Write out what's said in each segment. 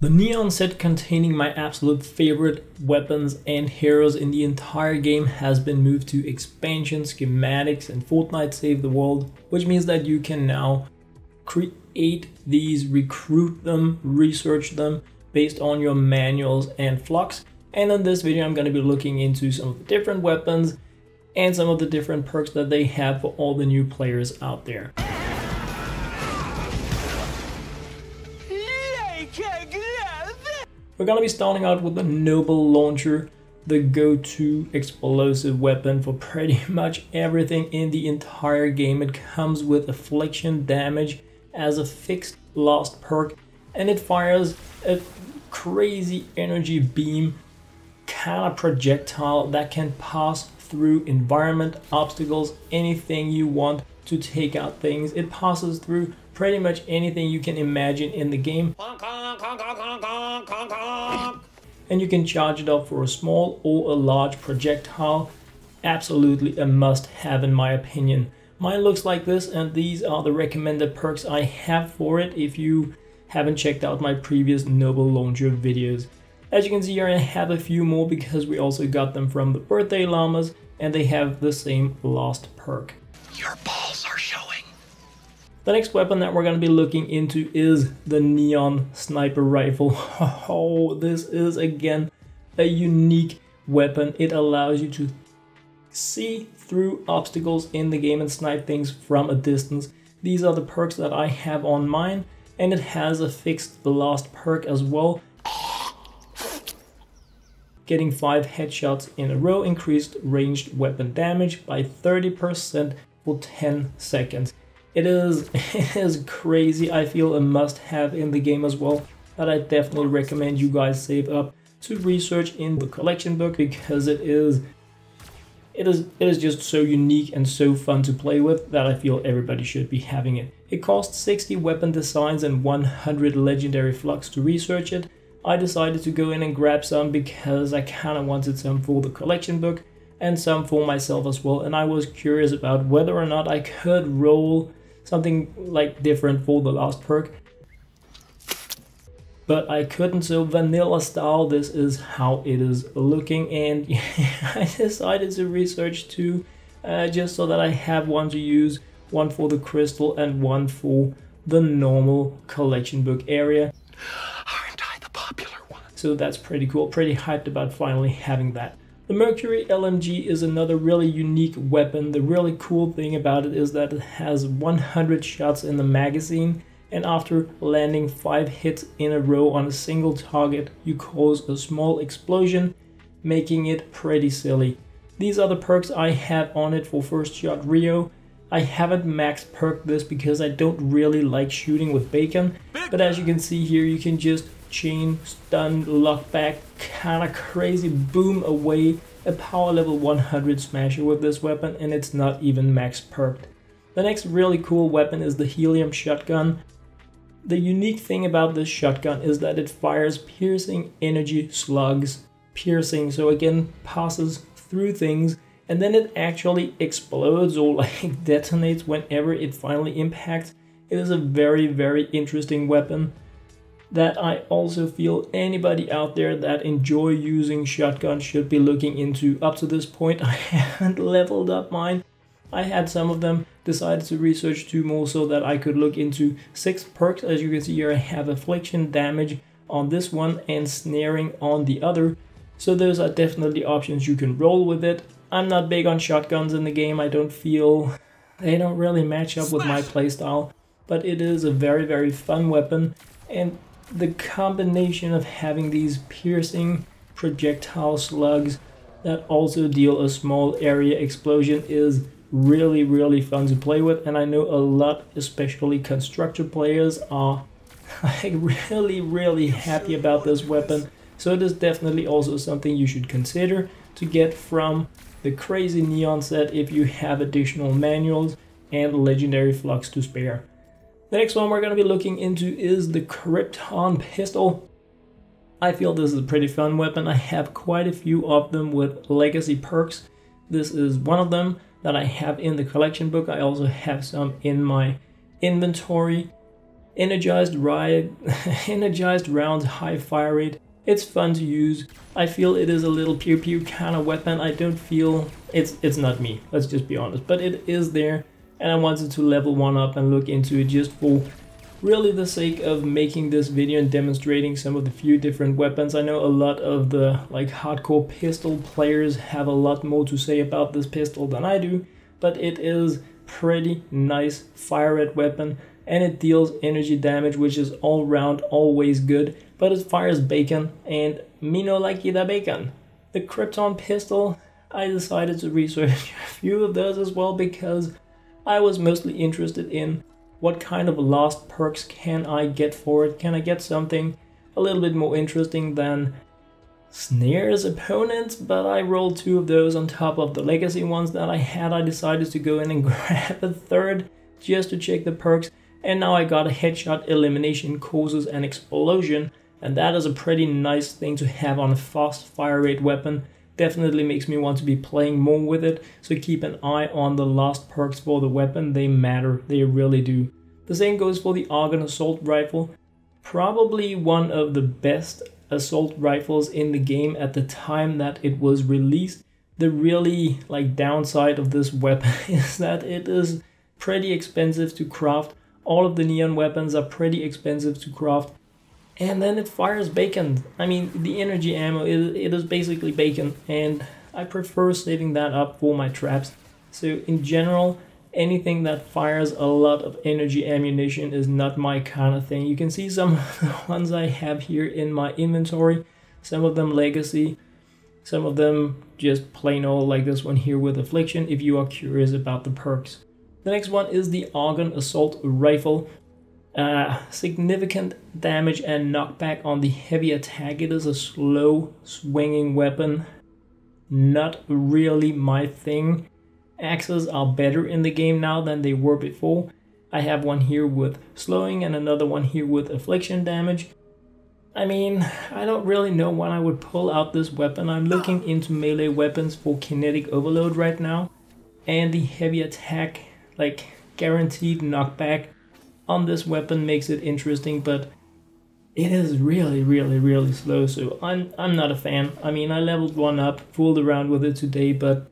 The Neon set containing my absolute favorite weapons and heroes in the entire game has been moved to expansion, schematics and Fortnite Save The World, which means that you can now create these, recruit them, research them based on your manuals and flux. And in this video I'm going to be looking into some of the different weapons and some of the different perks that they have for all the new players out there. We're gonna be starting out with the Noble Launcher, the go-to explosive weapon for pretty much everything in the entire game. It comes with affliction damage as a fixed last perk, and it fires a crazy energy beam kind of projectile that can pass through environment, obstacles, anything you want to take out things. It passes through pretty much anything you can imagine in the game. And you can charge it up for a small or a large projectile. Absolutely a must-have in my opinion. Mine looks like this, and these are the recommended perks I have for it if you haven't checked out my previous Noble Launcher videos. As you can see here, I have a few more because we also got them from the birthday llamas, and they have the same last perk. Your balls are showing. The next weapon that we're going to be looking into is the Neon Sniper Rifle. Oh, this is again a unique weapon. It allows you to see through obstacles in the game and snipe things from a distance. These are the perks that I have on mine, and it has a fixed last perk as well. Getting 5 headshots in a row increased ranged weapon damage by 30% for 10 seconds. It is crazy. I feel a must-have in the game as well, but I definitely recommend you guys save up to research in the collection book because it is just so unique and so fun to play with that I feel everybody should be having it. It costs 60 weapon designs and 100 legendary flux to research it. I decided to go in and grab some because I kind of wanted some for the collection book and some for myself as well, and I was curious about whether or not I could roll something like different for the last perk, but I couldn't. So vanilla style, this is how it is looking, and I decided to research two just so that I have one to use, one for the crystal and one for the normal collection book area. Aren't I the popular one? So that's pretty cool, pretty hyped about finally having that. The Mercury LMG is another really unique weapon. The really cool thing about it is that it has 100 shots in the magazine, and after landing 5 hits in a row on a single target, you cause a small explosion, making it pretty silly. These are the perks I have on it for first shot Rio. I haven't max perked this because I don't really like shooting with bacon, but as you can see here, you can just chain, stun, lock back, kinda crazy, boom away a power level 100 smasher with this weapon, and it's not even max perked. The next really cool weapon is the helium shotgun. The unique thing about this shotgun is that it fires piercing energy slugs. Piercing, so again, passes through things, and then it actually explodes or like detonates whenever it finally impacts. It is a very, very interesting weapon that I also feel anybody out there that enjoy using shotguns should be looking into. Up to this point, I haven't leveled up mine. I had some of them, decided to research 2 more so that I could look into 6 perks. As you can see here, I have affliction damage on this one and snaring on the other. So those are definitely options you can roll with it. I'm not big on shotguns in the game. I don't feel they don't really match up with my playstyle, but it is a very, very fun weapon, and the combination of having these piercing projectile slugs that also deal a small area explosion is really, really fun to play with, and I know a lot, especially constructor players, are like really, really happy about this weapon. So it is definitely also something you should consider to get from the crazy Neon set if you have additional manuals and legendary flux to spare. The next one we're going to be looking into is the Crypt pistol. I feel this is a pretty fun weapon. I have quite a few of them with legacy perks. This is one of them that I have in the collection book. I also have some in my inventory. energized rounds, high fire rate. It's fun to use. I feel it is a little pew pew kind of weapon. I don't feel it's not me, let's just be honest, but it is there, and I wanted to level one up and look into it just for really the sake of making this video and demonstrating some of the few different weapons. I know a lot of the like hardcore pistol players have a lot more to say about this pistol than I do, but it is pretty nice fire rate weapon, and it deals energy damage, which is all round always good, but it fires bacon, and me no like the bacon. The Krypton pistol, I decided to research a few of those as well, because I was mostly interested in what kind of lost perks can I get for it. Can I get something a little bit more interesting than Snare's opponents? But I rolled 2 of those on top of the legacy ones that I had. I decided to go in and grab a third just to check the perks, and now I got a headshot, elimination, causes an explosion, and that is a pretty nice thing to have on a fast fire rate weapon. Definitely makes me want to be playing more with it, so keep an eye on the lost perks for the weapon. They matter, they really do. The same goes for the Argon assault rifle. Probably one of the best assault rifles in the game at the time that it was released. The really like downside of this weapon is that it is pretty expensive to craft. All of the neon weapons are pretty expensive to craft. And then it fires bacon. I mean, the energy ammo, it is basically bacon, and I prefer saving that up for my traps. So in general, anything that fires a lot of energy ammunition is not my kind of thing. You can see some of the ones I have here in my inventory. Some of them legacy, some of them just plain old, like this one here with affliction, if you are curious about the perks. The next one is the Argon assault rifle. Significant damage and knockback on the heavy attack. It is a slow swinging weapon, not really my thing. Axes are better in the game now than they were before. I have one here with slowing and another one here with affliction damage. I mean, I don't really know when I would pull out this weapon. I'm looking into melee weapons for kinetic overload right now, and the heavy attack, like guaranteed knockback on this weapon makes it interesting, but it is really slow, so I'm not a fan. I mean, I leveled one up, fooled around with it today, but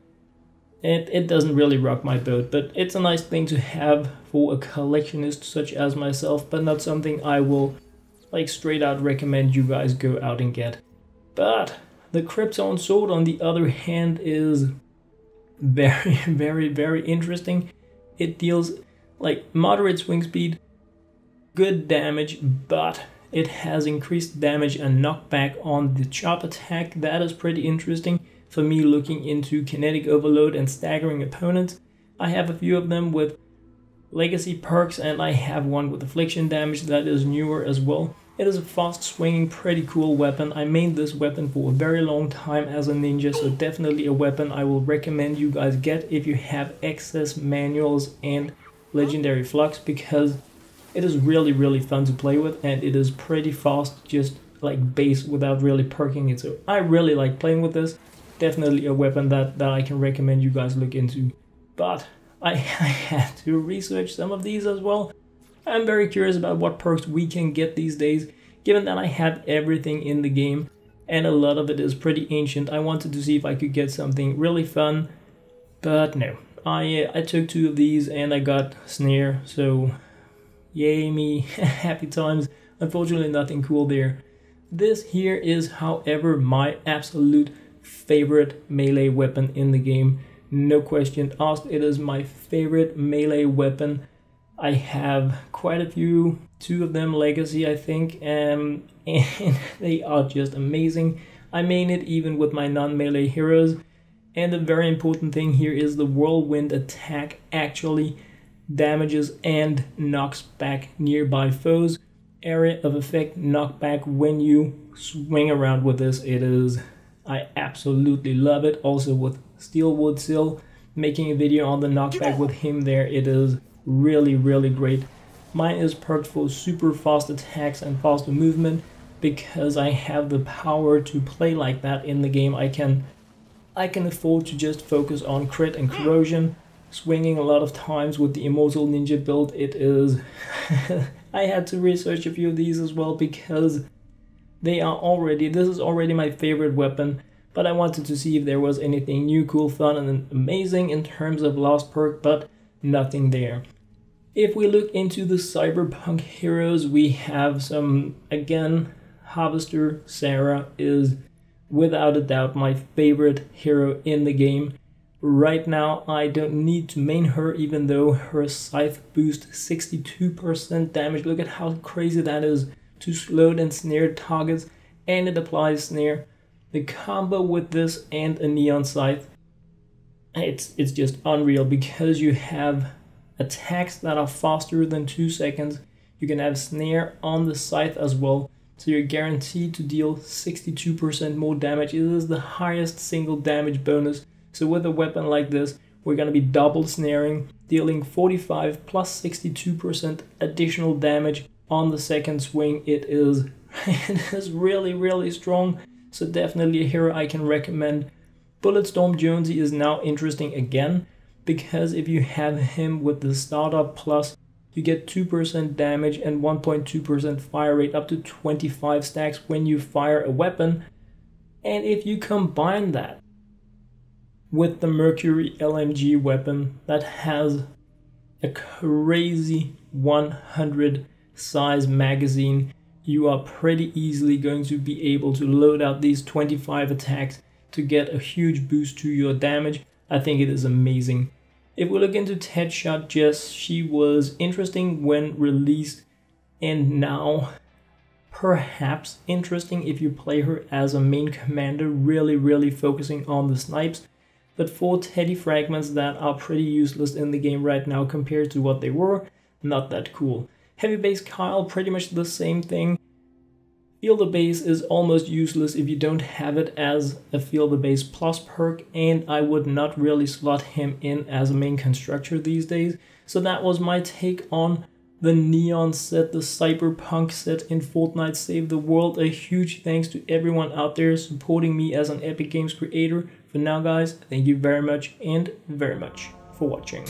it doesn't really rock my boat. But it's a nice thing to have for a collectionist such as myself, but not something I will like straight out recommend you guys go out and get. But the Krypton sword on the other hand is very interesting. It deals like moderate swing speed, good damage, but it has increased damage and knockback on the chop attack. That is pretty interesting for me looking into kinetic overload and staggering opponents. I have a few of them with legacy perks, and I have one with affliction damage that is newer as well. It is a fast swinging, pretty cool weapon. I mained this weapon for a very long time as a ninja, so definitely a weapon I will recommend you guys get if you have excess manuals and legendary flux, because it is really fun to play with, and it is pretty fast, just like base without really perking it. So I really like playing with this. Definitely a weapon that I can recommend you guys look into. But I had to research some of these as well. I'm very curious about what perks we can get these days, given that I have everything in the game and a lot of it is pretty ancient. I wanted to see if I could get something really fun, but no. I took 2 of these and I got Snare, so yay me, happy times. Unfortunately nothing cool there. This here is, however, my absolute favorite melee weapon in the game. No question asked, it is my favorite melee weapon. I have quite a few, 2 of them legacy I think, and they are just amazing. I main it even with my non-melee heroes, and the very important thing here is the whirlwind attack actually damages and knocks back nearby foes. Area of effect knockback when you swing around with this. It is, I absolutely love it. Also with Steelwood Sill, making a video on the knockback with him there, it is really great. Mine is perked for super fast attacks and faster movement because I have the power to play like that in the game. I can afford to just focus on crit and corrosion, swinging a lot of times with the Immortal Ninja build. It is I had to research a few of these as well because this is already my favorite weapon, but I wanted to see if there was anything new, cool, fun, and amazing in terms of lost perk, but nothing there. If we look into the Cyberpunk heroes, we have some, again, Harvester Sarah is without a doubt my favorite hero in the game. Right now I don't need to main her, even though her scythe boosts 62% damage. Look at how crazy that is to slowed and snared targets, and it applies snare. The combo with this and a neon scythe, it's just unreal, because you have attacks that are faster than 2 seconds. You can have snare on the scythe as well, so you're guaranteed to deal 62% more damage. It is the highest single damage bonus. So with a weapon like this, we're going to be double snaring, dealing 45 plus 62% additional damage on the second swing. It is really, really strong. So definitely a hero I can recommend. Bulletstorm Jonesy is now interesting again, because if you have him with the startup plus, you get 2% damage and 1.2% fire rate up to 25 stacks when you fire a weapon. And if you combine that with the Mercury LMG weapon that has a crazy 100 size magazine, you are pretty easily going to be able to load out these 25 attacks to get a huge boost to your damage. I think it is amazing. If we look into Headshot Jess, she was interesting when released, and now perhaps interesting if you play her as a main commander, really focusing on the snipes. But for Teddy fragments that are pretty useless in the game right now compared to what they were, not that cool. Heavy base Kyle, pretty much the same thing. Feel the Base is almost useless if you don't have it as a Feel the Base plus perk, and I would not really slot him in as a main constructor these days. So that was my take on the Neon set, the Cyberpunk set in Fortnite Save the World. A huge thanks to everyone out there supporting me as an Epic Games creator. For now guys, thank you very much for watching.